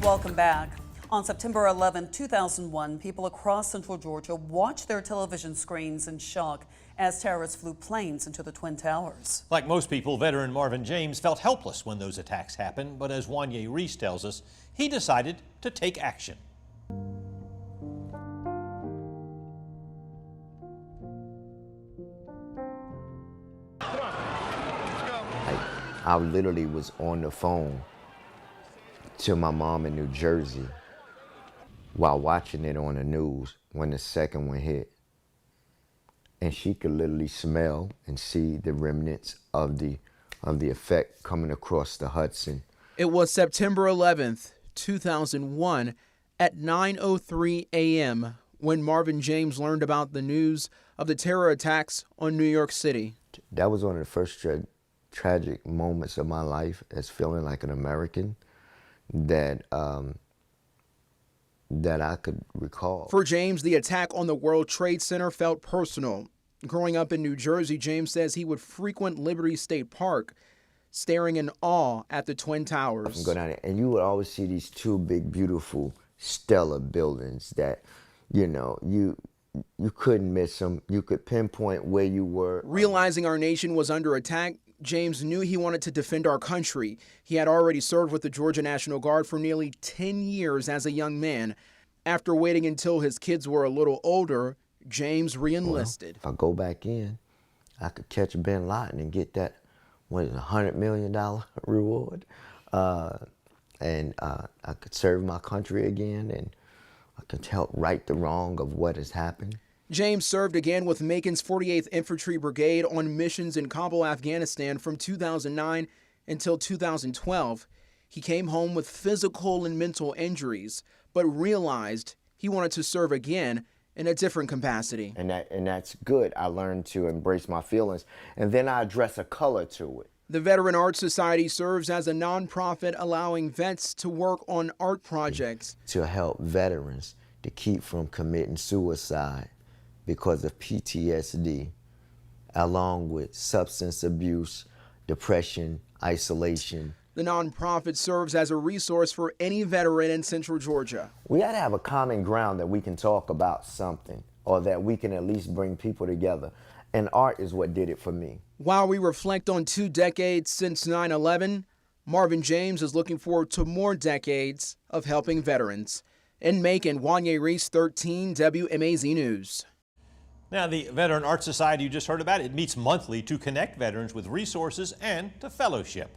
Welcome back. On September 11, 2001, people across central Georgia watched their television screens in shock as terrorists flew planes into the Twin Towers. Like most people, veteran Marvin James felt helpless when those attacks happened, but as Wanye Reese tells us, he decided to take action. I literally was on the phone to my mom in New Jersey while watching it on the news when the second one hit. And she could literally smell and see the remnants of the effect coming across the Hudson. It was September 11th, 2001 at 9:03 a.m. when Marvin James learned about the news of the terror attacks on New York City. That was one of the first tragic moments of my life as feeling like an American that I could recall. For James, the attack on the World Trade Center felt personal. Growing up in New Jersey, James says he would frequent Liberty State Park, staring in awe at the Twin Towers. Go down there, and you would always see these two big, beautiful, stellar buildings that, you know, you couldn't miss them. You could pinpoint where you were. Realizing our nation was under attack, James knew he wanted to defend our country. He had already served with the Georgia National Guard for nearly 10 years as a young man. After waiting until his kids were a little older, James reenlisted. If I go back in, I could catch bin Laden and get that, $100 million reward. And I could serve my country again, and I could help right the wrong of what has happened. James served again with Macon's 48th Infantry Brigade on missions in Kabul, Afghanistan from 2009 until 2012. He came home with physical and mental injuries, but realized he wanted to serve again in a different capacity. And that's good. I learned to embrace my feelings, and then I address a color to it. The Veteran Art Society serves as a nonprofit allowing vets to work on art projects. To help veterans to keep from committing suicide because of PTSD, along with substance abuse, depression, isolation. The nonprofit serves as a resource for any veteran in Central Georgia. We got to have a common ground that we can talk about something, or that we can at least bring people together. And art is what did it for me. While we reflect on 2 decades since 9/11, Marvin James is looking forward to more decades of helping veterans. In Macon, Wanye Reese, 13 WMAZ News. Now, the Veteran Art Society you just heard about, it meets monthly to connect veterans with resources and to fellowship.